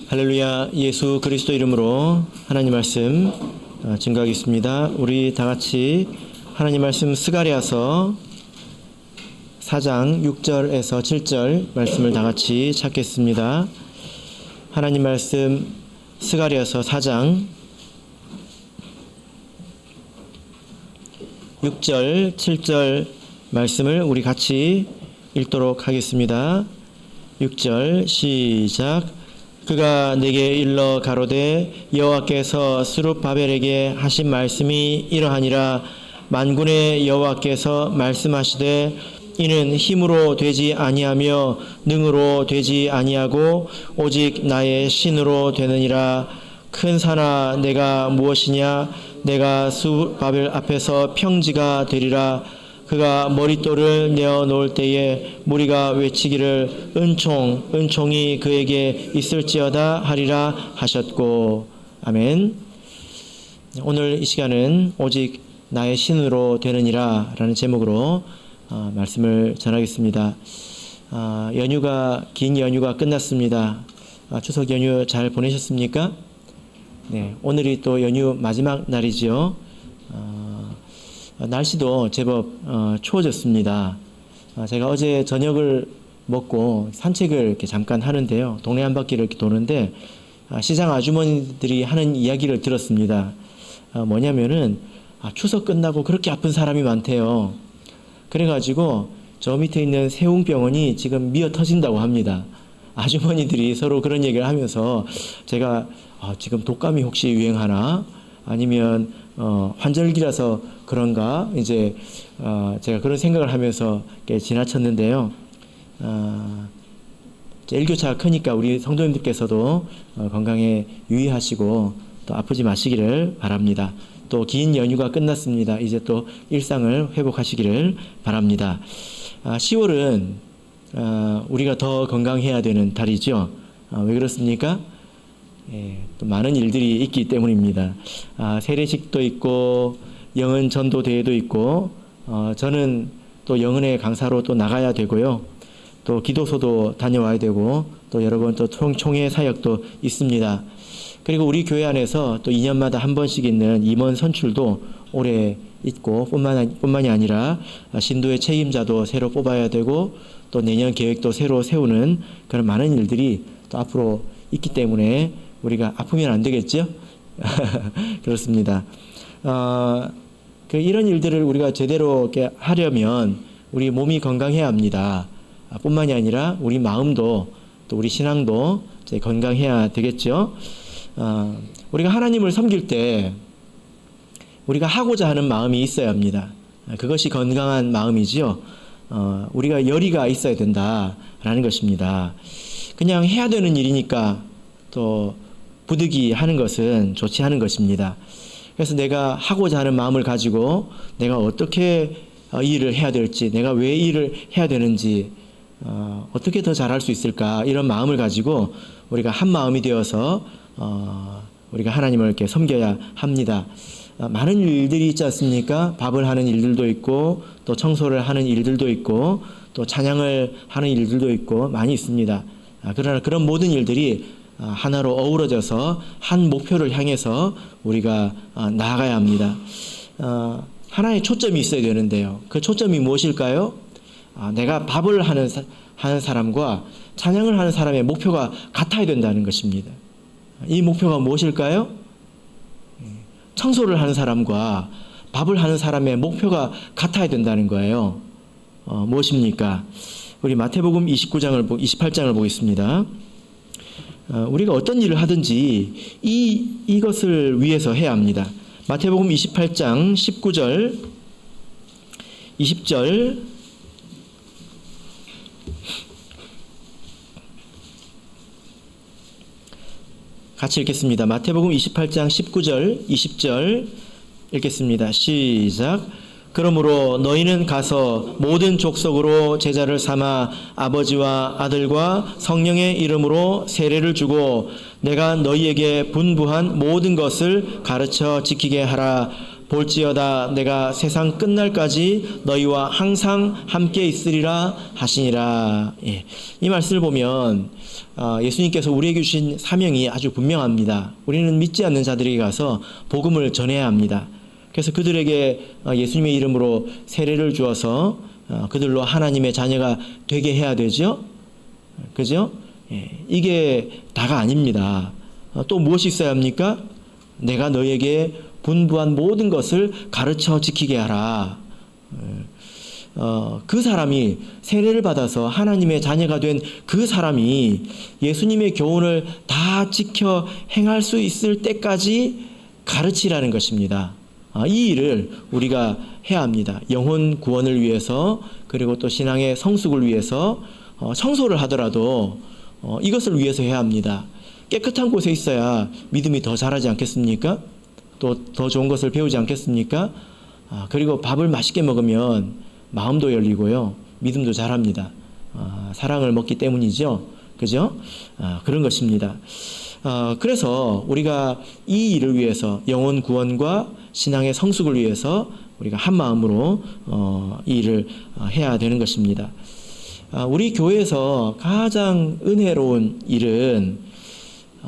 할렐루야. 예수 그리스도 이름으로 하나님 말씀 증거하겠습니다. 우리 다 같이 하나님 말씀 스가랴서 4장 6절에서 7절 말씀을 다 같이 찾겠습니다. 하나님 말씀 스가랴서 4장 6절 7절 말씀을 우리 같이 읽도록 하겠습니다. 6절 시작. 그가 내게 일러 가로되 여호와께서 스룹바벨에게 하신 말씀이 이러하니라. 만군의 여호와께서 말씀하시되 이는 힘으로 되지 아니하며 능으로 되지 아니하고 오직 나의 신으로 되느니라. 큰 산아 내가 무엇이냐? 내가 스룹바벨 앞에서 평지가 되리라. 그가 머릿돌을 내어 놓을 때에 무리가 외치기를 은총이 그에게 있을지어다 하리라 하셨고. 아멘. 오늘 이 시간은 오직 나의 신으로 되느니라 라는 제목으로 말씀을 전하겠습니다. 긴 연휴가 끝났습니다. 추석 연휴 잘 보내셨습니까? 네, 오늘이 또 연휴 마지막 날이죠. 날씨도 제법 추워졌습니다. 제가 어제 저녁을 먹고 산책을 이렇게 잠깐 하는데요. 동네 한 바퀴를 이렇게 도는데 시장 아주머니들이 하는 이야기를 들었습니다. 뭐냐면은 추석 끝나고 그렇게 아픈 사람이 많대요. 그래가지고 저 밑에 있는 세웅병원이 지금 미어 터진다고 합니다. 아주머니들이 서로 그런 얘기를 하면서 제가 지금 독감이 혹시 유행하나? 아니면 환절기라서 그런가? 이제 제가 그런 생각을 하면서 지나쳤는데요. 일교차가 크니까 우리 성도님들께서도 건강에 유의하시고 또 아프지 마시기를 바랍니다. 또 긴 연휴가 끝났습니다. 이제 또 일상을 회복하시기를 바랍니다. 10월은 우리가 더 건강해야 되는 달이죠. 왜 그렇습니까? 또 많은 일들이 있기 때문입니다. 세례식도 있고 영은 전도 대회도 있고 저는 또 영은의 강사로 또 나가야 되고요. 또 기도소도 다녀와야 되고 또 여러 번 또 총회 사역도 있습니다. 그리고 우리 교회 안에서 또 2년마다 한 번씩 있는 임원 선출도 올해 있고 뿐만이 아니라 신도의 책임자도 새로 뽑아야 되고 또 내년 계획도 새로 세우는 그런 많은 일들이 또 앞으로 있기 때문에 우리가 아프면 안 되겠죠? 그렇습니다. 이런 일들을 우리가 제대로 이렇게 하려면 우리 몸이 건강해야 합니다. 뿐만이 아니라 우리 마음도 또 우리 신앙도 이제 건강해야 되겠죠? 우리가 하나님을 섬길 때 우리가 하고자 하는 마음이 있어야 합니다. 그것이 건강한 마음이지요. 우리가 열의가 있어야 된다라는 것입니다. 그냥 해야 되는 일이니까 또 부득이 하는 것은 좋지 않은 것입니다. 그래서 내가 하고자 하는 마음을 가지고 내가 어떻게 이 일을 해야 될지, 내가 왜 이 일을 해야 되는지, 어떻게 더 잘할 수 있을까, 이런 마음을 가지고 우리가 한 마음이 되어서 우리가 하나님을 이렇게 섬겨야 합니다. 많은 일들이 있지 않습니까? 밥을 하는 일들도 있고 또 청소를 하는 일들도 있고 또 찬양을 하는 일들도 있고 많이 있습니다. 그러나 그런 모든 일들이 하나로 어우러져서 한 목표를 향해서 우리가 나아가야 합니다. 하나의 초점이 있어야 되는데요. 그 초점이 무엇일까요? 내가 밥을 하는 사람과 찬양을 하는 사람의 목표가 같아야 된다는 것입니다. 이 목표가 무엇일까요? 청소를 하는 사람과 밥을 하는 사람의 목표가 같아야 된다는 거예요. 무엇입니까? 우리 마태복음 28장을 보겠습니다. 우리가 어떤 일을 하든지 이것을 위해서 해야 합니다. 마태복음 28장 19절 20절 같이 읽겠습니다. 마태복음 28장 19절 20절 읽겠습니다. 시작. 그러므로 너희는 가서 모든 족속으로 제자를 삼아 아버지와 아들과 성령의 이름으로 세례를 주고 내가 너희에게 분부한 모든 것을 가르쳐 지키게 하라. 볼지어다 내가 세상 끝날까지 너희와 항상 함께 있으리라 하시니라. 예. 이 말씀을 보면 예수님께서 우리에게 주신 사명이 아주 분명합니다. 우리는 믿지 않는 자들에게 가서 복음을 전해야 합니다. 그래서 그들에게 예수님의 이름으로 세례를 주어서 그들로 하나님의 자녀가 되게 해야 되죠. 그죠? 예. 이게 다가 아닙니다. 또 무엇이 있어야 합니까? 내가 너에게 분부한 모든 것을 가르쳐 지키게 하라. 그 사람이 세례를 받아서 하나님의 자녀가 된 그 사람이 예수님의 교훈을 다 지켜 행할 수 있을 때까지 가르치라는 것입니다. 이 일을 우리가 해야 합니다. 영혼 구원을 위해서, 그리고 또 신앙의 성숙을 위해서 청소를 하더라도 이것을 위해서 해야 합니다. 깨끗한 곳에 있어야 믿음이 더 자라지 않겠습니까? 또 더 좋은 것을 배우지 않겠습니까? 그리고 밥을 맛있게 먹으면 마음도 열리고요, 믿음도 자랍니다. 사랑을 먹기 때문이죠. 그죠? 그런 것입니다. 그래서 우리가 이 일을 위해서, 영혼 구원과 신앙의 성숙을 위해서 우리가 한 마음으로 이 일을 해야 되는 것입니다. 우리 교회에서 가장 은혜로운 일은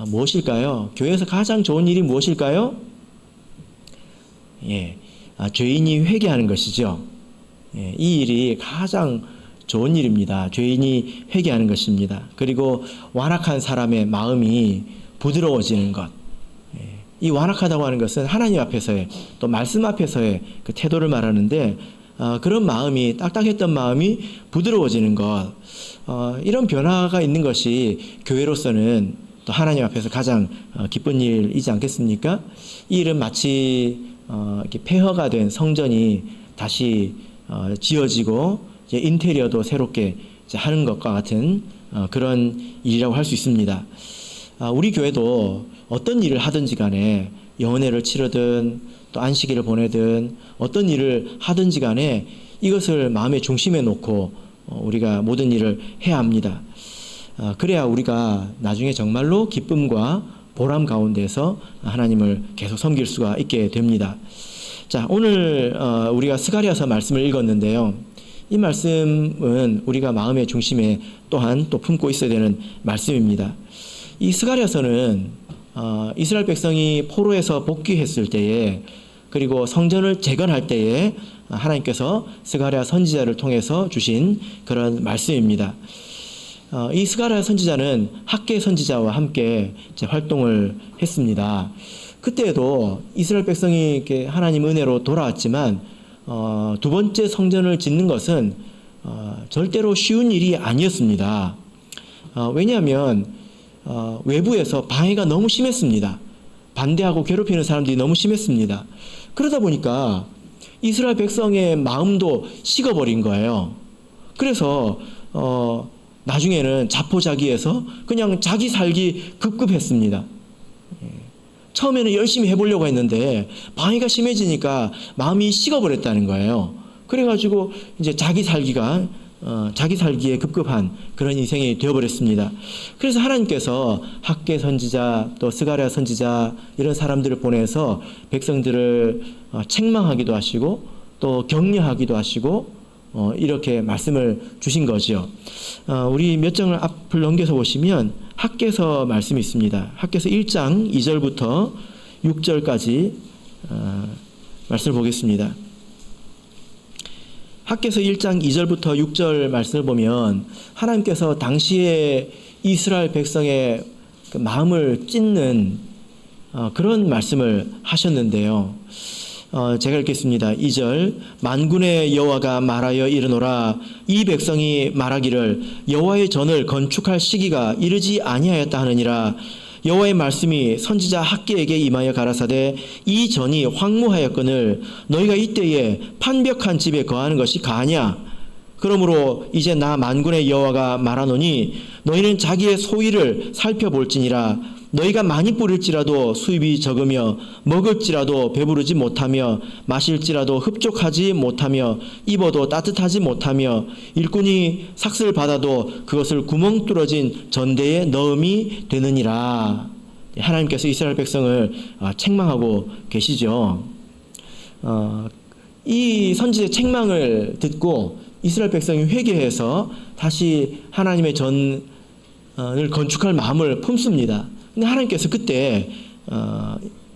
무엇일까요? 교회에서 가장 좋은 일이 무엇일까요? 예, 죄인이 회개하는 것이죠. 예, 이 일이 가장 좋은 일입니다. 죄인이 회개하는 것입니다. 그리고 완악한 사람의 마음이 부드러워지는 것. 예, 이 완악하다고 하는 것은 하나님 앞에서의, 또 말씀 앞에서의 그 태도를 말하는데, 그런 마음이, 딱딱했던 마음이 부드러워지는 것, 이런 변화가 있는 것이 교회로서는 또 하나님 앞에서 가장 기쁜 일이지 않겠습니까? 이 일은 마치 이렇게 폐허가 된 성전이 다시 지어지고 이제 인테리어도 새롭게 이제 하는 것과 같은 그런 일이라고 할 수 있습니다. 우리 교회도 어떤 일을 하든지 간에, 영혼회를 치르든 또 안식일을 보내든 어떤 일을 하든지 간에 이것을 마음의 중심에 놓고 우리가 모든 일을 해야 합니다. 그래야 우리가 나중에 정말로 기쁨과 보람 가운데서 하나님을 계속 섬길 수가 있게 됩니다. 자, 오늘 우리가 스가랴서 말씀을 읽었는데요. 이 말씀은 우리가 마음의 중심에 또한 또 품고 있어야 되는 말씀입니다. 이 스가랴서는 이스라엘 백성이 포로에서 복귀했을 때에, 그리고 성전을 재건할 때에 하나님께서 스가랴 선지자를 통해서 주신 그런 말씀입니다. 이 스가랴 선지자는 학개 선지자와 함께 이제 활동을 했습니다. 그때도 이스라엘 백성이 이렇게 하나님 은혜로 돌아왔지만 두 번째 성전을 짓는 것은 절대로 쉬운 일이 아니었습니다. 왜냐하면 외부에서 방해가 너무 심했습니다. 반대하고 괴롭히는 사람들이 너무 심했습니다. 그러다 보니까 이스라엘 백성의 마음도 식어버린 거예요. 그래서 나중에는 자포자기해서 그냥 자기 살기 급급했습니다. 처음에는 열심히 해보려고 했는데 방해가 심해지니까 마음이 식어버렸다는 거예요. 그래가지고 이제 자기 살기에 급급한 그런 인생이 되어버렸습니다. 그래서 하나님께서 학개 선지자, 또 스가랴 선지자, 이런 사람들을 보내서 백성들을 책망하기도 하시고 또 격려하기도 하시고 이렇게 말씀을 주신 거죠. 우리 몇 장을 앞을 넘겨서 보시면 학개서 말씀이 있습니다. 학개서 1장 2절부터 6절까지 말씀을 보겠습니다. 학개서 1장 2절부터 6절 말씀을 보면 하나님께서 당시에 이스라엘 백성의 그 마음을 찢는 그런 말씀을 하셨는데요. 제가 읽겠습니다. 2절, 만군의 여호와가 말하여 이르노라. 이 백성이 말하기를 여호와의 전을 건축할 시기가 이르지 아니하였다 하느니라. 여호와의 말씀이 선지자 학개에게 임하여 가라사대 이 전이 황무하였거늘 너희가 이때에 판벽한 집에 거하는 것이 가하냐. 그러므로 이제 나 만군의 여호와가 말하노니 너희는 자기의 소위를 살펴볼지니라. 너희가 많이 뿌릴지라도 수입이 적으며 먹을지라도 배부르지 못하며 마실지라도 흡족하지 못하며 입어도 따뜻하지 못하며 일꾼이 삭슬 받아도 그것을 구멍 뚫어진 전대에 넣음이 되느니라. 하나님께서 이스라엘 백성을 책망하고 계시죠. 이 선지자의 책망을 듣고 이스라엘 백성이 회개해서 다시 하나님의 전을 건축할 마음을 품습니다. 근데 하나님께서 그때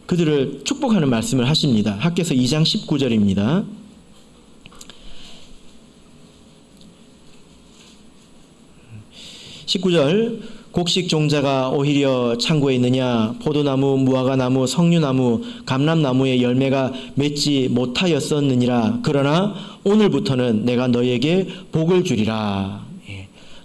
그들을 축복하는 말씀을 하십니다. 학개서 2장 19절입니다. 19절 곡식 종자가 오히려 창고에 있느냐 포도나무, 무화과나무, 석류나무, 감람나무의 열매가 맺지 못하였었느니라. 그러나 오늘부터는 내가 너희에게 복을 주리라.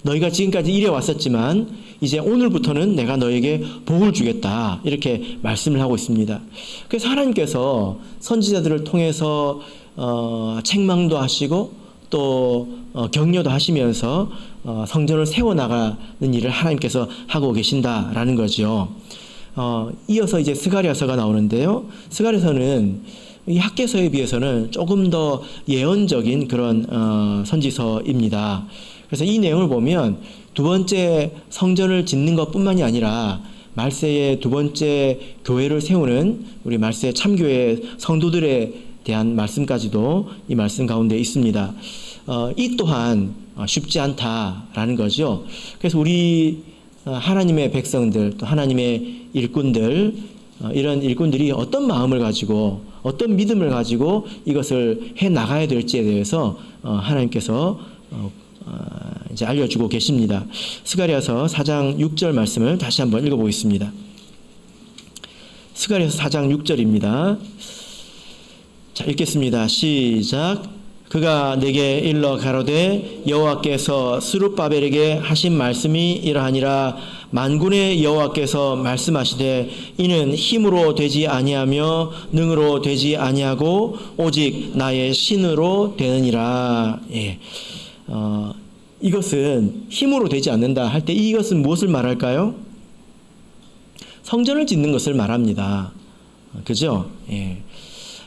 너희가 지금까지 이래 왔었지만 이제 오늘부터는 내가 너희에게 복을 주겠다. 이렇게 말씀을 하고 있습니다. 그래서 하나님께서 선지자들을 통해서 책망도 하시고 또 격려도 하시면서 성전을 세워나가는 일을 하나님께서 하고 계신다라는 거죠. 이어서 이제 스가랴서가 나오는데요. 스가랴서는 이 학개서에 비해서는 조금 더 예언적인 그런 선지서입니다. 그래서 이 내용을 보면 두 번째 성전을 짓는 것뿐만이 아니라 말세의 두 번째 교회를 세우는 우리 말세 참교회 성도들에 대한 말씀까지도 이 말씀 가운데 있습니다. 이 또한 쉽지 않다라는 거죠. 그래서 우리 하나님의 백성들 또 하나님의 일꾼들 이런 일꾼들이 어떤 마음을 가지고 어떤 믿음을 가지고 이것을 해 나가야 될지에 대해서 하나님께서 이제 알려주고 계십니다. 스가랴서 4장 6절 말씀을 다시 한번 읽어보겠습니다. 스가랴서 4장 6절입니다. 자, 읽겠습니다. 시작. 그가 내게 일러 가로되 여호와께서 스룹바벨에게 하신 말씀이 이러하니라. 만군의 여호와께서 말씀하시되 이는 힘으로 되지 아니하며 능으로 되지 아니하고 오직 나의 신으로 되느니라. 예. 이것은 힘으로 되지 않는다 할 때 이것은 무엇을 말할까요? 성전을 짓는 것을 말합니다. 그죠? 예.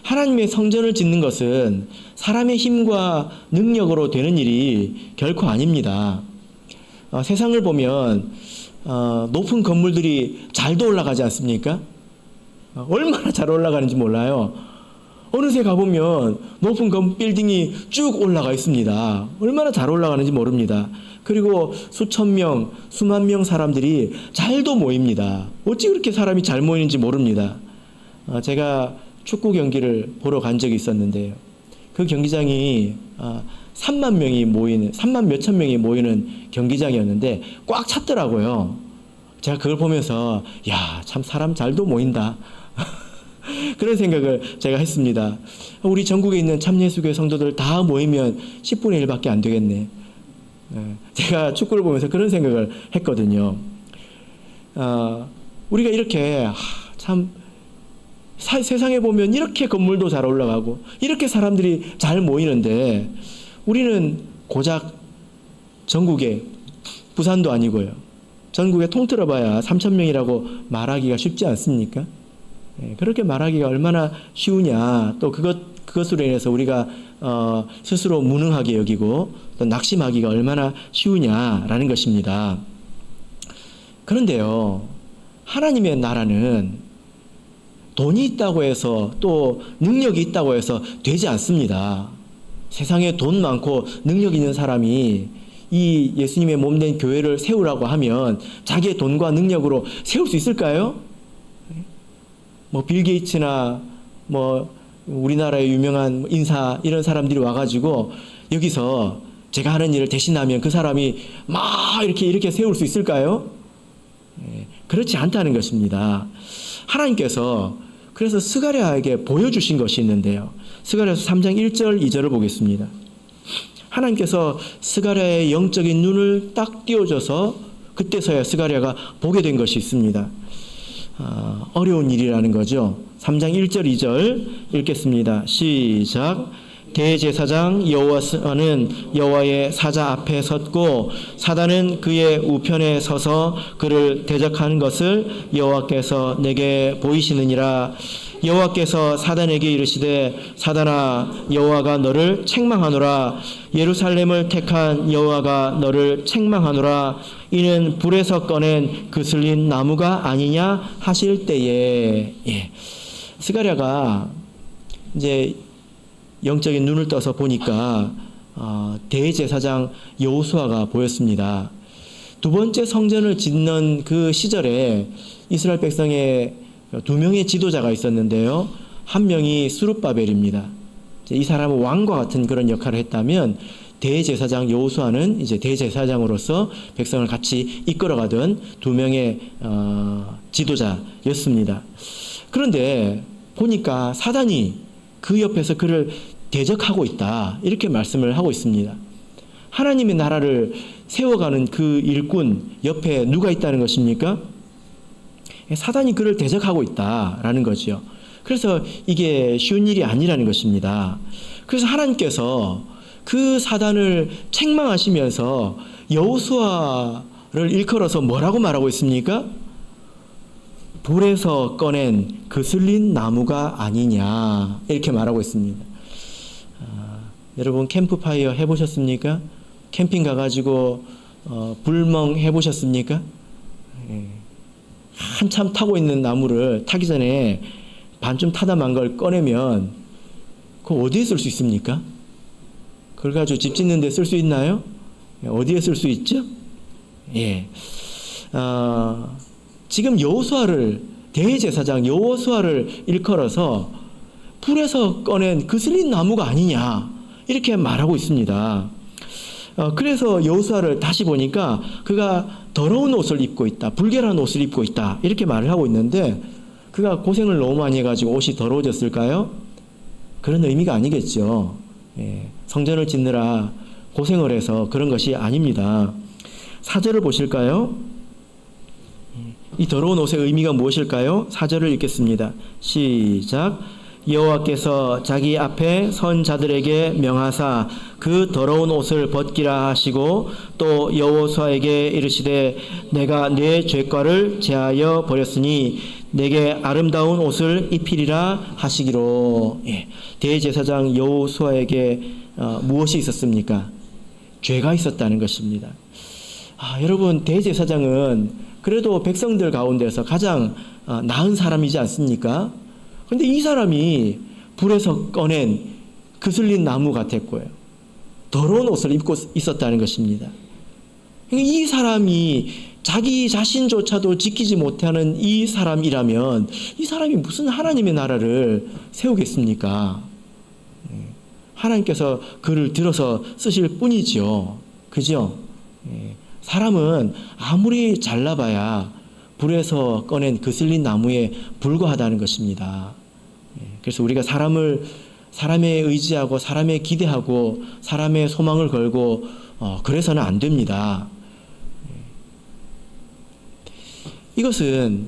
하나님의 성전을 짓는 것은 사람의 힘과 능력으로 되는 일이 결코 아닙니다. 세상을 보면 높은 건물들이 잘도 올라가지 않습니까? 얼마나 잘 올라가는지 몰라요. 어느새 가보면 높은 빌딩이 쭉 올라가 있습니다. 얼마나 잘 올라가는지 모릅니다. 그리고 수천 명, 수만 명 사람들이 잘도 모입니다. 어찌 그렇게 사람이 잘 모이는지 모릅니다. 제가 축구 경기를 보러 간 적이 있었는데요. 그 경기장이 3만 명이 모이는 3만 몇천 명이 모이는 경기장이었는데 꽉 찼더라고요. 제가 그걸 보면서 야, 참 사람 잘도 모인다. 그런 생각을 제가 했습니다. 우리 전국에 있는 참예수교회 성도들 다 모이면 10분의 1밖에 안 되겠네. 제가 축구를 보면서 그런 생각을 했거든요. 우리가 이렇게 참 세상에 보면 이렇게 건물도 잘 올라가고 이렇게 사람들이 잘 모이는데 우리는 고작 전국에 부산도 아니고요. 전국에 통틀어 봐야 3,000명이라고 말하기가 쉽지 않습니까? 그렇게 말하기가 얼마나 쉬우냐. 또 그것으로 인해서 우리가 스스로 무능하게 여기고 또 낙심하기가 얼마나 쉬우냐라는 것입니다. 그런데요, 하나님의 나라는 돈이 있다고 해서 또 능력이 있다고 해서 되지 않습니다. 세상에 돈 많고 능력 있는 사람이 이 예수님의 몸된 교회를 세우라고 하면 자기의 돈과 능력으로 세울 수 있을까요? 뭐 빌 게이츠나 뭐 우리나라의 유명한 인사 이런 사람들이 와가지고 여기서 제가 하는 일을 대신하면 그 사람이 막 이렇게 세울 수 있을까요? 그렇지 않다는 것입니다. 하나님께서 그래서 스가랴에게 보여주신 것이 있는데요. 스가랴서 3장 1절 2절을 보겠습니다. 하나님께서 스가랴의 영적인 눈을 딱 띄워줘서 그때서야 스가랴가 보게 된 것이 있습니다. 어려운 일이라는 거죠. 3장 1절 2절 읽겠습니다. 시작. 대제사장 여호와는 여호와의 사자 앞에 섰고 사단은 그의 우편에 서서 그를 대적하는 것을 여호와께서 내게 보이시느니라. 여호와께서 사단에게 이르시되 사단아 여호와가 너를 책망하노라. 예루살렘을 택한 여호와가 너를 책망하노라. 이는 불에서 꺼낸 그슬린 나무가 아니냐 하실 때에. 스가랴가 이제 영적인 눈을 떠서 보니까 대제사장 여호수아가 보였습니다. 두 번째 성전을 짓는 그 시절에 이스라엘 백성의 두 명의 지도자가 있었는데요. 한 명이 스룹바벨입니다. 이 사람은 왕과 같은 그런 역할을 했다면 대제사장 여호수아는 이제 대제사장으로서 백성을 같이 이끌어가던 두 명의 지도자였습니다. 그런데 보니까 사단이 그 옆에서 그를 대적하고 있다, 이렇게 말씀을 하고 있습니다. 하나님의 나라를 세워가는 그 일꾼 옆에 누가 있다는 것입니까? 사단이 그를 대적하고 있다라는 거죠. 그래서 이게 쉬운 일이 아니라는 것입니다. 그래서 하나님께서 그 사단을 책망하시면서 여호수아를 일컬어서 뭐라고 말하고 있습니까? 불에서 꺼낸 그슬린 나무가 아니냐, 이렇게 말하고 있습니다. 여러분 캠프파이어 해보셨습니까? 캠핑 가가지고 불멍 해보셨습니까? 한참 타고 있는 나무를 타기 전에 반쯤 타다 만 걸 꺼내면 그거 어디에 쓸 수 있습니까? 그걸 가지고 집 짓는 데 쓸 수 있나요? 어디에 쓸 수 있죠? 예. 지금 여호수아를, 대제사장 여호수아를 일컬어서 불에서 꺼낸 그슬린 나무가 아니냐, 이렇게 말하고 있습니다. 그래서 여호수아를 다시 보니까 그가 더러운 옷을 입고 있다, 불결한 옷을 입고 있다, 이렇게 말을 하고 있는데 그가 고생을 너무 많이 해가지고 옷이 더러워졌을까요? 그런 의미가 아니겠죠. 성전을 짓느라 고생을 해서 그런 것이 아닙니다. 4절을 보실까요? 이 더러운 옷의 의미가 무엇일까요? 4절을 읽겠습니다. 시작. 여호와께서 자기 앞에 선 자들에게 명하사 그 더러운 옷을 벗기라 하시고 또 여호수아에게 이르시되 내가 내 죄과를 제하여 버렸으니 내게 아름다운 옷을 입히리라 하시기로. 대제사장 여호수아에게 무엇이 있었습니까? 죄가 있었다는 것입니다. 여러분, 대제사장은 그래도 백성들 가운데서 가장 나은 사람이지 않습니까? 그런데 이 사람이 불에서 꺼낸 그슬린 나무 같았고요. 더러운 옷을 입고 있었다는 것입니다. 이 사람이 자기 자신조차도 지키지 못하는 이 사람이라면 이 사람이 무슨 하나님의 나라를 세우겠습니까? 하나님께서 그를 들어서 쓰실 뿐이지요. 그죠? 사람은 아무리 잘나봐야 불에서 꺼낸 그슬린 나무에 불과하다는 것입니다. 그래서 우리가 사람에 의지하고 사람에 기대하고 사람의 소망을 걸고 그래서는 안 됩니다. 이것은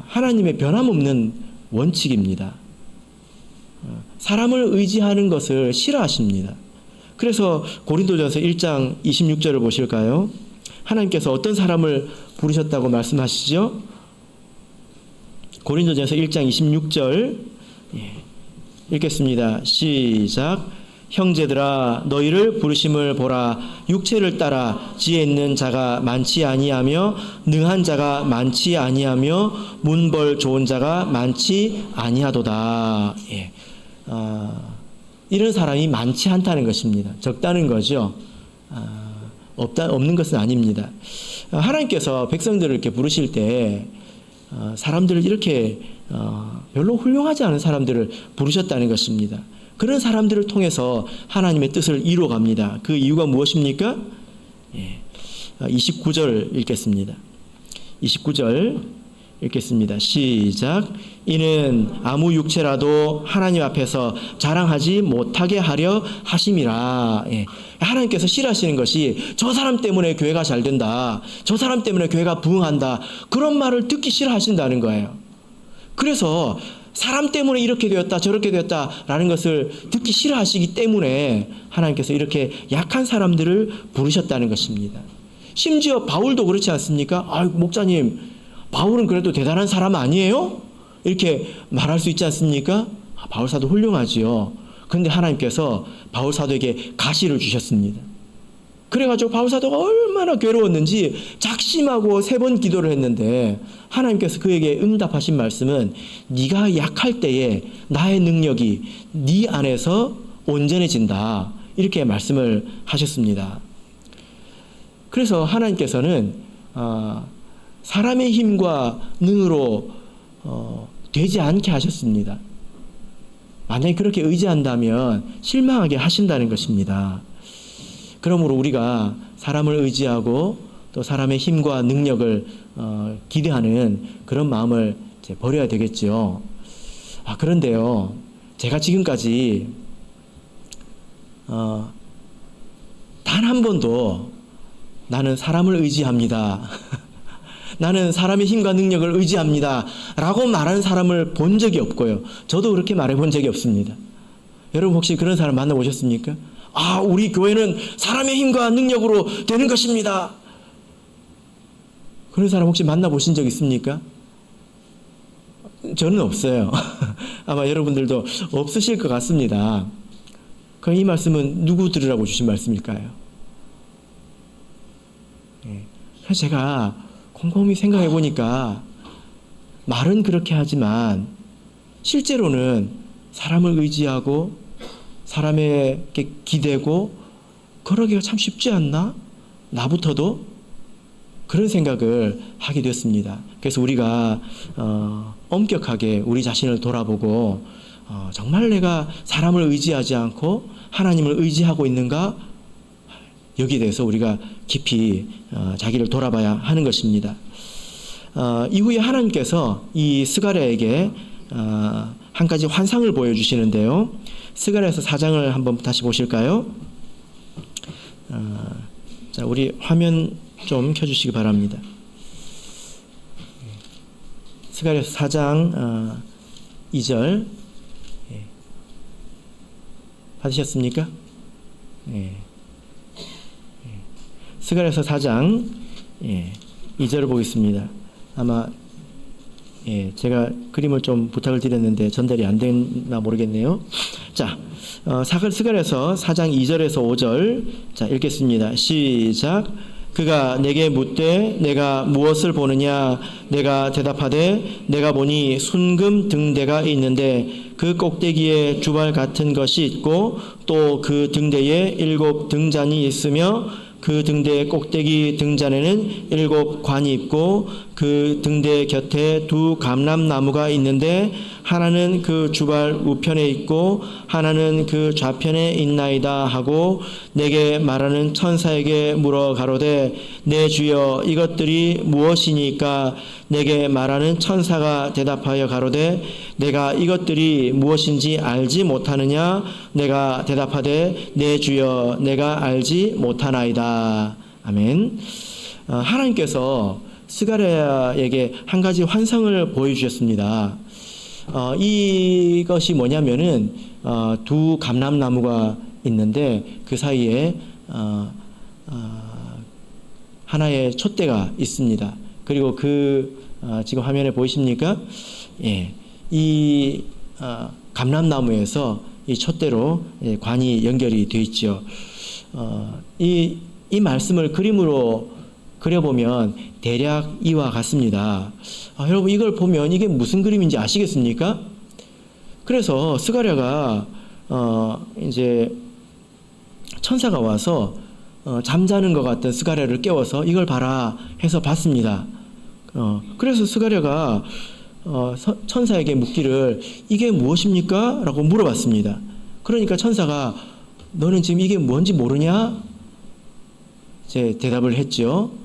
하나님의 변함없는 원칙입니다. 사람을 의지하는 것을 싫어하십니다. 그래서 고린도전서 1장 26절을 보실까요? 하나님께서 어떤 사람을 부르셨다고 말씀하시죠? 고린도전서 1장 26절 읽겠습니다. 시작. 형제들아 너희를 부르심을 보라. 육체를 따라 지혜 있는 자가 많지 아니하며 능한 자가 많지 아니하며 문벌 좋은 자가 많지 아니하도다. 이런 사람이 많지 않다는 것입니다. 적다는 거죠. 없는 것은 아닙니다. 하나님께서 백성들을 이렇게 부르실 때 사람들을 이렇게 별로 훌륭하지 않은 사람들을 부르셨다는 것입니다. 그런 사람들을 통해서 하나님의 뜻을 이루어갑니다. 그 이유가 무엇입니까? 29절 읽겠습니다. 29절 읽겠습니다. 시작. 이는 아무 육체라도 하나님 앞에서 자랑하지 못하게 하려 하심이라. 하나님께서 싫어하시는 것이 저 사람 때문에 교회가 잘 된다, 저 사람 때문에 교회가 부흥한다, 그런 말을 듣기 싫어하신다는 거예요. 그래서 사람 때문에 이렇게 되었다 저렇게 되었다라는 것을 듣기 싫어하시기 때문에 하나님께서 이렇게 약한 사람들을 부르셨다는 것입니다. 심지어 바울도 그렇지 않습니까? 목사님, 바울은 그래도 대단한 사람 아니에요? 이렇게 말할 수 있지 않습니까? 바울 사도 훌륭하지요. 그런데 하나님께서 바울 사도에게 가시를 주셨습니다. 그래가지고 바울사도가 얼마나 괴로웠는지 작심하고 3번 기도를 했는데 하나님께서 그에게 응답하신 말씀은 네가 약할 때에 나의 능력이 네 안에서 온전해진다. 이렇게 말씀을 하셨습니다. 그래서 하나님께서는 사람의 힘과 능으로 되지 않게 하셨습니다. 만약에 그렇게 의지한다면 실망하게 하신다는 것입니다. 그러므로 우리가 사람을 의지하고 또 사람의 힘과 능력을 기대하는 그런 마음을 이제 버려야 되겠죠. 그런데요, 제가 지금까지 단 한 번도 나는 사람을 의지합니다. 나는 사람의 힘과 능력을 의지합니다. 라고 말하는 사람을 본 적이 없고요. 저도 그렇게 말해본 적이 없습니다. 여러분 혹시 그런 사람 만나보셨습니까? 우리 교회는 사람의 힘과 능력으로 되는 것입니다. 그런 사람 혹시 만나보신 적 있습니까? 저는 없어요. 아마 여러분들도 없으실 것 같습니다. 그럼 이 말씀은 누구 들으라고 주신 말씀일까요? 그래서 제가 곰곰이 생각해 보니까 말은 그렇게 하지만 실제로는 사람을 의지하고 사람에게 기대고 그러기가 참 쉽지 않나? 나부터도 그런 생각을 하게 됐습니다. 그래서 우리가 엄격하게 우리 자신을 돌아보고 정말 내가 사람을 의지하지 않고 하나님을 의지하고 있는가? 여기에 대해서 우리가 깊이 자기를 돌아봐야 하는 것입니다. 이후에 하나님께서 이 스가랴에게 한 가지 환상을 보여주시는데요. 스가랴서 4장을 한번 다시 보실까요? 자, 우리 화면 좀 켜주시기 바랍니다. 스가랴서 4장 2절 받으셨습니까? 스가랴서 4장 2절을 보겠습니다. 아마 제가 그림을 좀 부탁을 드렸는데 전달이 안 됐나 모르겠네요. 자, 스가랴서 4장 2절에서 5절 자 읽겠습니다. 시작. 그가 내게 묻되 내가 무엇을 보느냐? 내가 대답하되 내가 보니 순금 등대가 있는데 그 꼭대기에 주발 같은 것이 있고 또 그 등대에 7 등잔이 있으며 그 등대 꼭대기 등잔에는 7 관이 있고 그 등대 곁에 2 감람나무가 있는데 하나는 그 주발 우편에 있고 하나는 그 좌편에 있나이다 하고 내게 말하는 천사에게 물어 가로되 내 주여 이것들이 무엇이니까? 내게 말하는 천사가 대답하여 가로되 내가 이것들이 무엇인지 알지 못하느냐? 내가 대답하되 내 주여 내가 알지 못하나이다. 아멘. 하나님께서 스가랴에게 한 가지 환상을 보여주셨습니다. 이것이 뭐냐면은 2 감람나무가 있는데 그 사이에 하나의 촛대가 있습니다. 그리고 지금 화면에 보이십니까? 이 감람나무에서 이 촛대로 관이 연결이 되어 있죠. 이 말씀을 그림으로 그려보면 대략 이와 같습니다. 여러분 이걸 보면 이게 무슨 그림인지 아시겠습니까? 그래서 스가랴가 이제 천사가 와서 잠자는 것 같은 스가랴를 깨워서 이걸 봐라 해서 봤습니다. 그래서 스가랴가 천사에게 묻기를 이게 무엇입니까? 라고 물어봤습니다. 그러니까 천사가 너는 지금 이게 뭔지 모르냐? 제 대답을 했죠.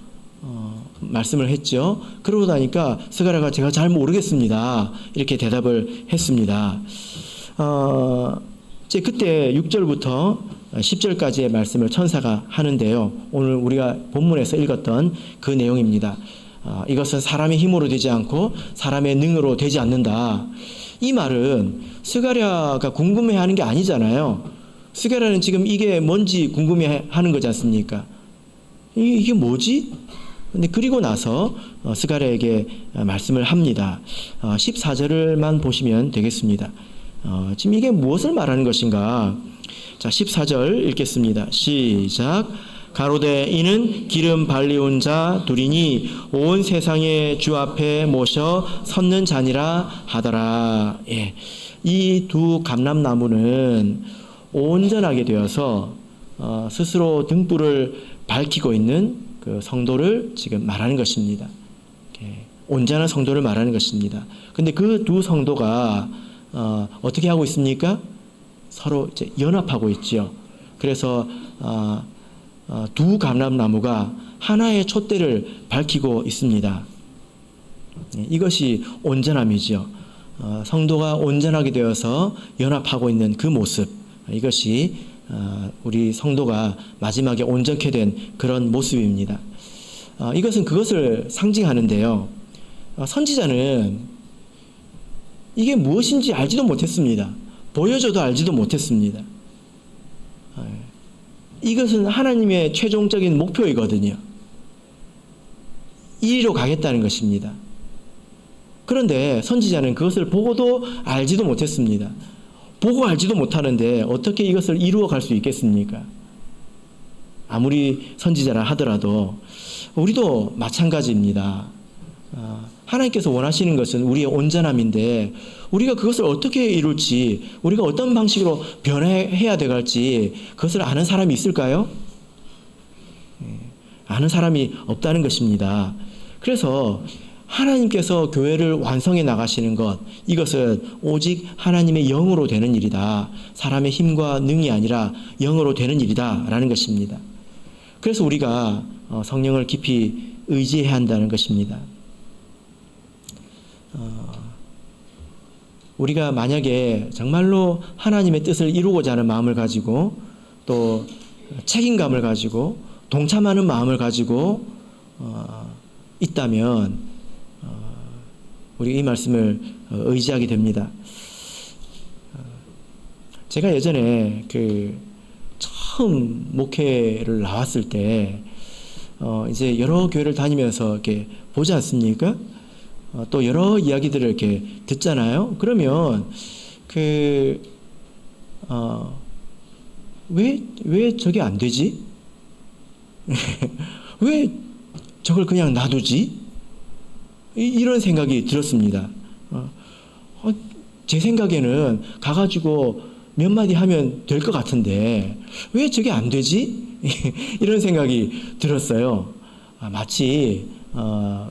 말씀을 했죠. 그러고 나니까 스가랴가 제가 잘 모르겠습니다. 이렇게 대답을 했습니다. 그때 6절부터 10절까지의 말씀을 천사가 하는데요. 오늘 우리가 본문에서 읽었던 그 내용입니다. 이것은 사람의 힘으로 되지 않고 사람의 능으로 되지 않는다. 이 말은 스가랴가 궁금해하는 게 아니잖아요. 스가랴는 지금 이게 뭔지 궁금해하는 거지 않습니까? 이게 뭐지? 근데 그리고 나서 스가랴에게 말씀을 합니다. 14절만 보시면 되겠습니다. 지금 이게 무엇을 말하는 것인가? 자, 14절 읽겠습니다. 시작. 가로되 이는 기름 발리온 자 둘이니 온 세상의 주 앞에 모셔 섰는 자니라 하더라. 예. 이 두 감람나무는 온전하게 되어서 스스로 등불을 밝히고 있는 그 성도를 지금 말하는 것입니다. 온전한 성도를 말하는 것입니다. 근데 그 두 성도가 어떻게 하고 있습니까? 서로 이제 연합하고 있지요. 그래서 두 감람나무가 하나의 촛대를 밝히고 있습니다. 이것이 온전함이지요. 성도가 온전하게 되어서 연합하고 있는 그 모습, 이것이 우리 성도가 마지막에 온전케 된 그런 모습입니다. 이것은 그것을 상징하는데요. 선지자는 이게 무엇인지 알지도 못했습니다. 보여줘도 알지도 못했습니다. 이것은 하나님의 최종적인 목표이거든요. 이리로 가겠다는 것입니다. 그런데 선지자는 그것을 보고도 알지도 못했습니다. 보고 알지도 못하는데 어떻게 이것을 이루어 갈 수 있겠습니까? 아무리 선지자라 하더라도 우리도 마찬가지입니다. 하나님께서 원하시는 것은 우리의 온전함인데 우리가 그것을 어떻게 이룰지, 우리가 어떤 방식으로 변해야 돼갈지 그것을 아는 사람이 있을까요? 아는 사람이 없다는 것입니다. 그래서 하나님께서 교회를 완성해 나가시는 것, 이것은 오직 하나님의 영으로 되는 일이다. 사람의 힘과 능이 아니라 영으로 되는 일이다 라는 것입니다. 그래서 우리가 성령을 깊이 의지해야 한다는 것입니다. 우리가 만약에 정말로 하나님의 뜻을 이루고자 하는 마음을 가지고 또 책임감을 가지고 동참하는 마음을 가지고 있다면 우리 이 말씀을 의지하게 됩니다. 제가 예전에 처음 목회를 나왔을 때 이제 여러 교회를 다니면서 이렇게 보지 않습니까? 또 여러 이야기들을 이렇게 듣잖아요. 그러면 왜 저게 안 되지? 왜 저걸 그냥 놔두지? 이런 생각이 들었습니다. 제 생각에는 가가지고 몇 마디 하면 될 것 같은데 왜 저게 안 되지? 이런 생각이 들었어요. 마치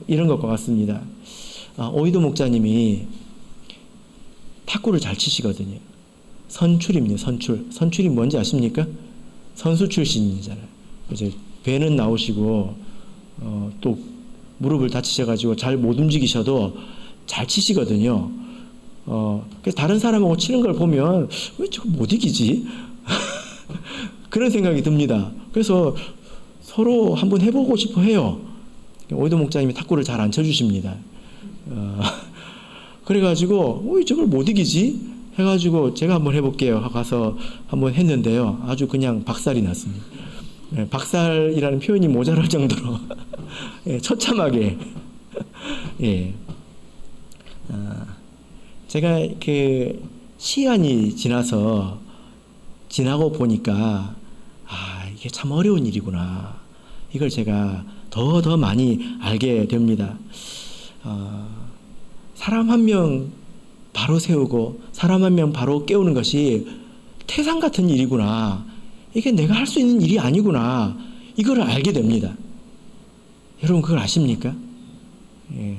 이런 것과 같습니다. 오이도 목사님이 탁구를 잘 치시거든요. 선출입니다. 선출이 뭔지 아십니까? 선수 출신이잖아요. 이제 배는 나오시고 또 무릎을 다치셔가지고 잘 못 움직이셔도 잘 치시거든요. 그래서 다른 사람하고 치는 걸 보면 왜 저거 못 이기지? 그런 생각이 듭니다. 그래서 서로 한번 해보고 싶어 해요. 오이도 목사님이 탁구를 잘 안 쳐주십니다. 그래가지고 왜 저걸 못 이기지? 해가지고 제가 한번 해볼게요. 가서 한번 했는데요. 아주 그냥 박살이 났습니다. 박살이라는 표현이 모자랄 정도로 처참하게. 예. 제가 시간이 지나고 보니까 이게 참 어려운 일이구나. 이걸 제가 더 많이 알게 됩니다. 사람 한 명 바로 세우고 사람 한 명 바로 깨우는 것이 태산 같은 일이구나. 이게 내가 할 수 있는 일이 아니구나. 이걸 알게 됩니다. 여러분 그걸 아십니까? 예.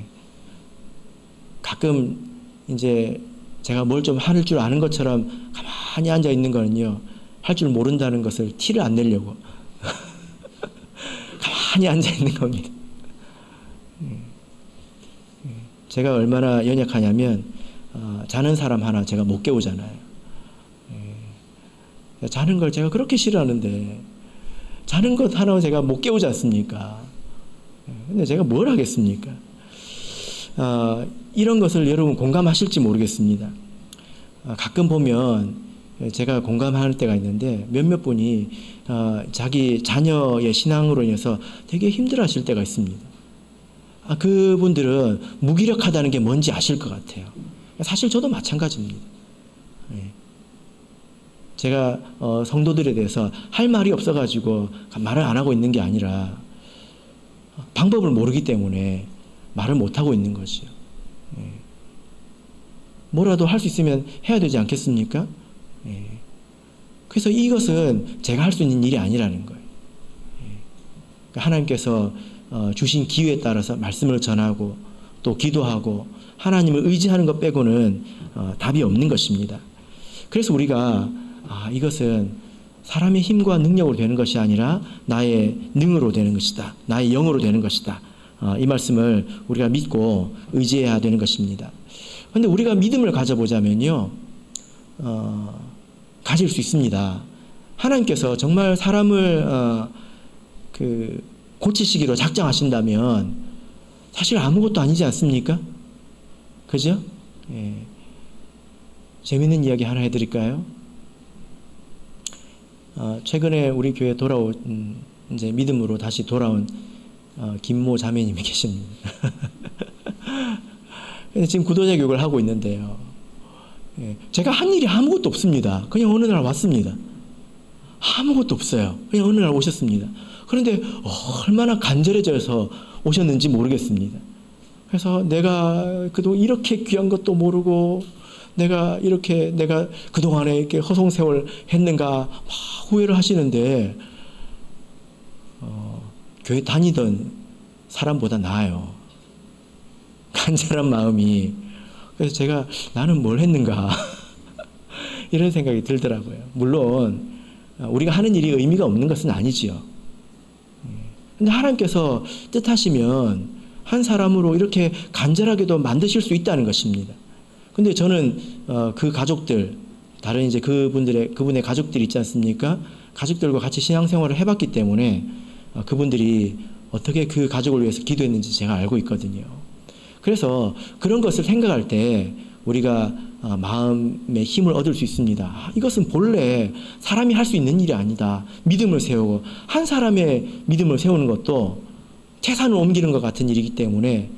가끔 이제 제가 뭘 좀 할 줄 아는 것처럼 가만히 앉아 있는 거는요, 할 줄 모른다는 것을 티를 안 내려고 가만히 앉아 있는 겁니다. 제가 얼마나 연약하냐면 자는 사람 하나 제가 못 깨우잖아요. 자는 걸 제가 그렇게 싫어하는데 자는 것 하나 제가 못 깨우지 않습니까? 근데 제가 뭘 하겠습니까? 이런 것을 여러분 공감하실지 모르겠습니다. 가끔 보면 제가 공감할 때가 있는데 몇몇 분이 자기 자녀의 신앙으로 인해서 되게 힘들어하실 때가 있습니다. 그분들은 무기력하다는 게 뭔지 아실 것 같아요. 사실 저도 마찬가지입니다. 제가 성도들에 대해서 할 말이 없어가지고 말을 안 하고 있는 게 아니라 방법을 모르기 때문에 말을 못하고 있는 거죠. 뭐라도 할 수 있으면 해야 되지 않겠습니까? 그래서 이것은 제가 할 수 있는 일이 아니라는 거예요. 그러니까 하나님께서 주신 기회에 따라서 말씀을 전하고 또 기도하고 하나님을 의지하는 것 빼고는 답이 없는 것입니다. 그래서 우리가 이것은 사람의 힘과 능력으로 되는 것이 아니라 나의 능으로 되는 것이다. 나의 영으로 되는 것이다. 이 말씀을 우리가 믿고 의지해야 되는 것입니다. 그런데 우리가 믿음을 가져보자면요, 가질 수 있습니다. 하나님께서 정말 사람을 고치시기로 작정하신다면 사실 아무것도 아니지 않습니까? 그죠? 예. 재밌는 이야기 하나 해드릴까요? 최근에 우리 교회 돌아온 이제 믿음으로 다시 돌아온 김모 자매님이 계십니다. 지금 구도자 교육을 하고 있는데요. 예. 제가 한 일이 아무것도 없습니다. 그냥 어느 날 왔습니다. 아무것도 없어요. 그냥 어느 날 오셨습니다. 그런데 얼마나 간절해져서 오셨는지 모르겠습니다. 그래서 내가 그동안 이렇게 귀한 것도 모르고 내가 그동안에 이렇게 허송세월 했는가 막 후회를 하시는데 교회 다니던 사람보다 나아요. 간절한 마음이. 그래서 제가 나는 뭘 했는가 이런 생각이 들더라고요. 물론 우리가 하는 일이 의미가 없는 것은 아니지요. 근데 하나님께서 뜻하시면 한 사람으로 이렇게 간절하게도 만드실 수 있다는 것입니다. 근데 저는 그 가족들, 다른 이제 그분의 가족들이 있지 않습니까? 가족들과 같이 신앙생활을 해봤기 때문에 그분들이 어떻게 그 가족을 위해서 기도했는지 제가 알고 있거든요. 그래서 그런 것을 생각할 때 우리가 마음의 힘을 얻을 수 있습니다. 이것은 본래 사람이 할 수 있는 일이 아니다. 믿음을 세우고 한 사람의 믿음을 세우는 것도 재산을 옮기는 것 같은 일이기 때문에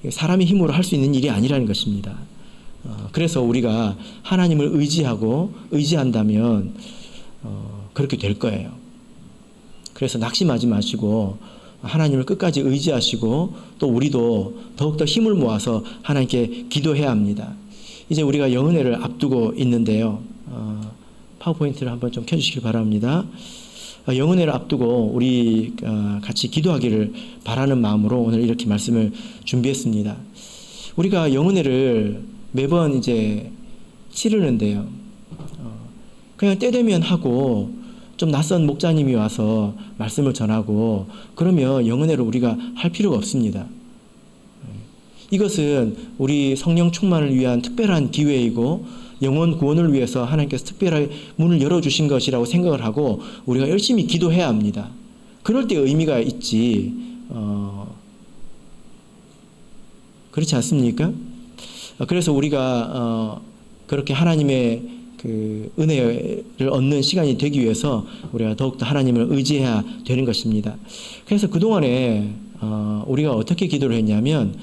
사람의 힘으로 할 수 있는 일이 아니라는 것입니다. 그래서 우리가 하나님을 의지한다면 그렇게 될 거예요. 그래서 낙심하지 마시고 하나님을 끝까지 의지하시고 또 우리도 더욱더 힘을 모아서 하나님께 기도해야 합니다. 이제 우리가 영은혜를 앞두고 있는데요. 파워포인트를 한번 좀 켜주시기 바랍니다. 영은혜를 앞두고 우리 같이 기도하기를 바라는 마음으로 오늘 이렇게 말씀을 준비했습니다. 우리가 영은혜를 매번 이제 치르는데요. 그냥 때 되면 하고 좀 낯선 목자님이 와서 말씀을 전하고 그러면 영은혜를 우리가 할 필요가 없습니다. 이것은 우리 성령 충만을 위한 특별한 기회이고 영혼 구원을 위해서 하나님께서 특별하게 문을 열어주신 것이라고 생각을 하고 우리가 열심히 기도해야 합니다. 그럴 때 의미가 있지 그렇지 않습니까? 그래서 우리가 그렇게 하나님의 그 은혜를 얻는 시간이 되기 위해서 우리가 더욱더 하나님을 의지해야 되는 것입니다. 그래서 그동안에 우리가 어떻게 기도를 했냐면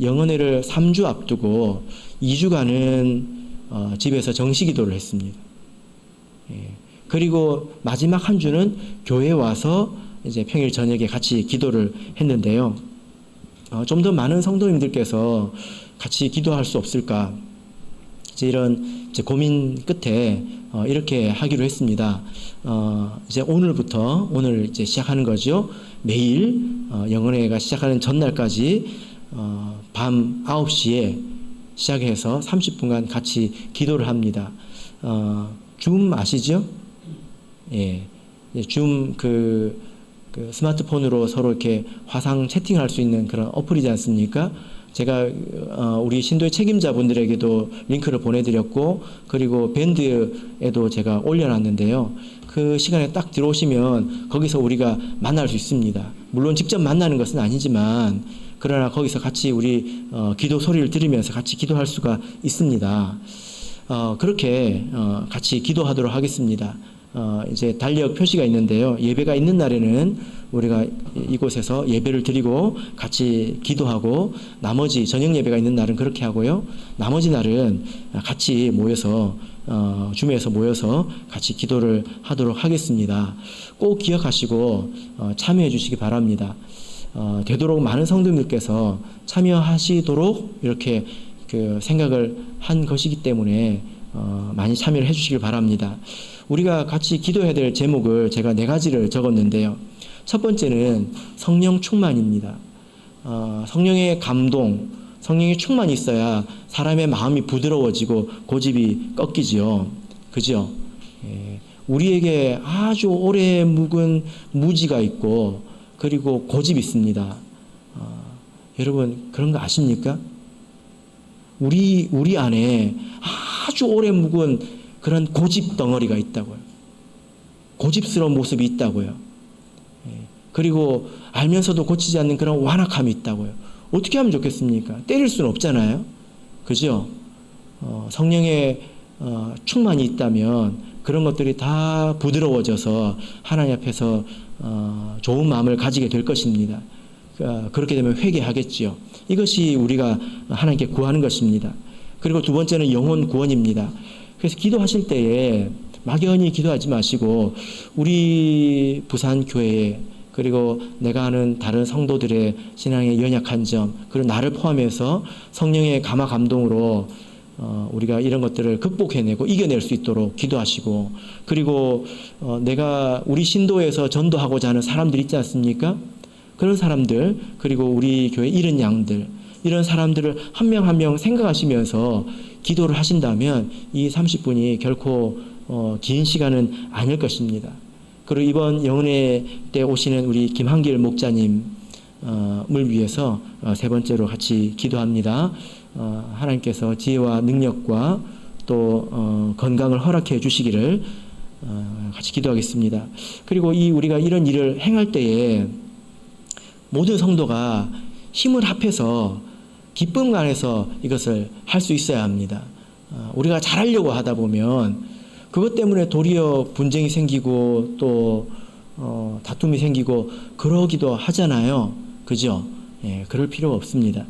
영은혜를 3주 앞두고 2주간은 집에서 정시 기도를 했습니다. 그리고 마지막 한 주는 교회에 와서 이제 평일 저녁에 같이 기도를 했는데요. 좀 더 많은 성도님들께서 같이 기도할 수 없을까? 이제 이런 고민 끝에 이렇게 하기로 했습니다. 이제 오늘 이제 시작하는 거죠. 매일 영은회가 시작하는 전날까지 밤 9시에 시작해서 30분간 같이 기도를 합니다. 줌 아시죠? 예, 줌 그 스마트폰으로 서로 이렇게 화상 채팅할 수 있는 그런 어플이지 않습니까? 제가 우리 신도의 책임자분들에게도 링크를 보내드렸고 그리고 밴드에도 제가 올려놨는데요. 그 시간에 딱 들어오시면 거기서 우리가 만날 수 있습니다. 물론 직접 만나는 것은 아니지만 그러나 거기서 같이 우리 기도 소리를 들으면서 같이 기도할 수가 있습니다. 그렇게 같이 기도하도록 하겠습니다. 이제 달력 표시가 있는데요. 예배가 있는 날에는 우리가 이곳에서 예배를 드리고 같이 기도하고, 나머지 저녁 예배가 있는 날은 그렇게 하고요. 나머지 날은 같이 모여서 주매에서 모여서 같이 기도를 하도록 하겠습니다. 꼭 기억하시고 참여해 주시기 바랍니다. 되도록 많은 성도님들께서 참여하시도록 이렇게 그 생각을 한 것이기 때문에 많이 참여를 해 주시길 바랍니다. 우리가 같이 기도해야 될 제목을 제가 4가지를 적었는데요. 첫 번째는 성령 충만입니다. 성령의 감동, 성령의 충만이 있어야 사람의 마음이 부드러워지고 고집이 꺾이지요. 그죠? 우리에게 아주 오래 묵은 무지가 있고, 그리고 고집이 있습니다. 여러분 그런 거 아십니까? 우리 안에 아주 오래 묵은 그런 고집 덩어리가 있다고요. 고집스러운 모습이 있다고요. 그리고 알면서도 고치지 않는 그런 완악함이 있다고요. 어떻게 하면 좋겠습니까? 때릴 수는 없잖아요. 그죠? 성령의 충만이 있다면 그런 것들이 다 부드러워져서 하나님 앞에서 좋은 마음을 가지게 될 것입니다. 그렇게 되면 회개하겠지요. 이것이 우리가 하나님께 구하는 것입니다. 그리고 두 번째는 영혼 구원입니다. 그래서 기도하실 때에 막연히 기도하지 마시고 우리 부산교회에, 그리고 내가 아는 다른 성도들의 신앙의 연약한 점, 그리고 나를 포함해서 성령의 감화 감동으로 우리가 이런 것들을 극복해내고 이겨낼 수 있도록 기도하시고, 그리고 내가 우리 신도에서 전도하고자 하는 사람들 있지 않습니까? 그런 사람들, 그리고 우리 교회 잃은 양들, 이런 사람들을 한 명 한 명 생각하시면서 기도를 하신다면 이 30분이 결코 긴 시간은 아닐 것입니다. 그리고 이번 영은혜 때 오시는 우리 김한길 목자님을 위해서 세 번째로 같이 기도합니다. 하나님께서 지혜와 능력과 또 건강을 허락해 주시기를 같이 기도하겠습니다. 그리고 우리가 이런 일을 행할 때에 모든 성도가 힘을 합해서 기쁨 안에서 이것을 할 수 있어야 합니다. 우리가 잘하려고 하다 보면 그것 때문에 도리어 분쟁이 생기고 또 다툼이 생기고 그러기도 하잖아요. 그죠? 그럴 필요가 없습니다.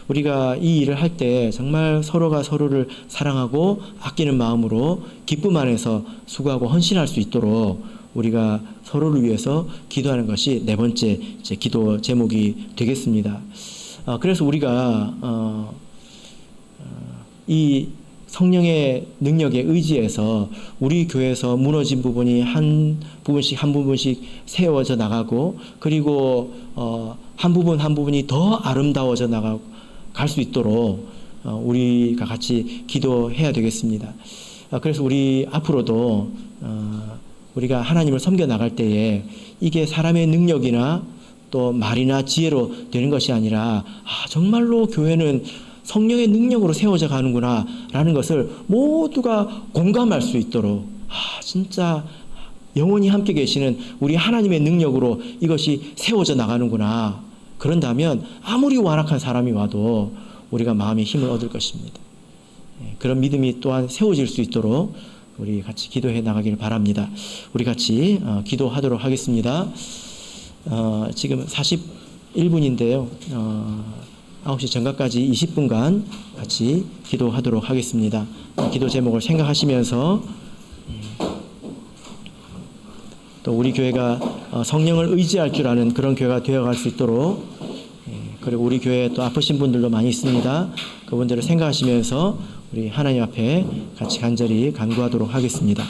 우리가 이 일을 할 때 정말 서로가 서로를 사랑하고 아끼는 마음으로 기쁨 안에서 수고하고 헌신할 수 있도록 우리가 서로를 위해서 기도하는 것이 네 번째 기도 제목이 되겠습니다. 그래서 우리가 이 성령의 능력에 의지해서 우리 교회에서 무너진 부분이 한 부분씩 세워져 나가고, 그리고 한 부분이 더 아름다워져 갈 수 있도록 우리가 같이 기도해야 되겠습니다. 그래서 우리 앞으로도 우리가 하나님을 섬겨 나갈 때에 이게 사람의 능력이나 또 말이나 지혜로 되는 것이 아니라 정말로 교회는 성령의 능력으로 세워져 가는구나 라는 것을 모두가 공감할 수 있도록 진짜 영원히 함께 계시는 우리 하나님의 능력으로 이것이 세워져 나가는구나. 그런다면 아무리 완악한 사람이 와도 우리가 마음의 힘을 얻을 것입니다. 그런 믿음이 또한 세워질 수 있도록 우리 같이 기도해 나가기를 바랍니다. 우리 같이 기도하도록 하겠습니다. 지금 41분인데요. 9시 정각까지 20분간 같이 기도하도록 하겠습니다. 기도 제목을 생각하시면서 또 우리 교회가 성령을 의지할 줄 아는 그런 교회가 되어갈 수 있도록, 그리고 우리 교회에 또 아프신 분들도 많이 있습니다. 그분들을 생각하시면서 우리 하나님 앞에 같이 간절히 간구하도록 하겠습니다.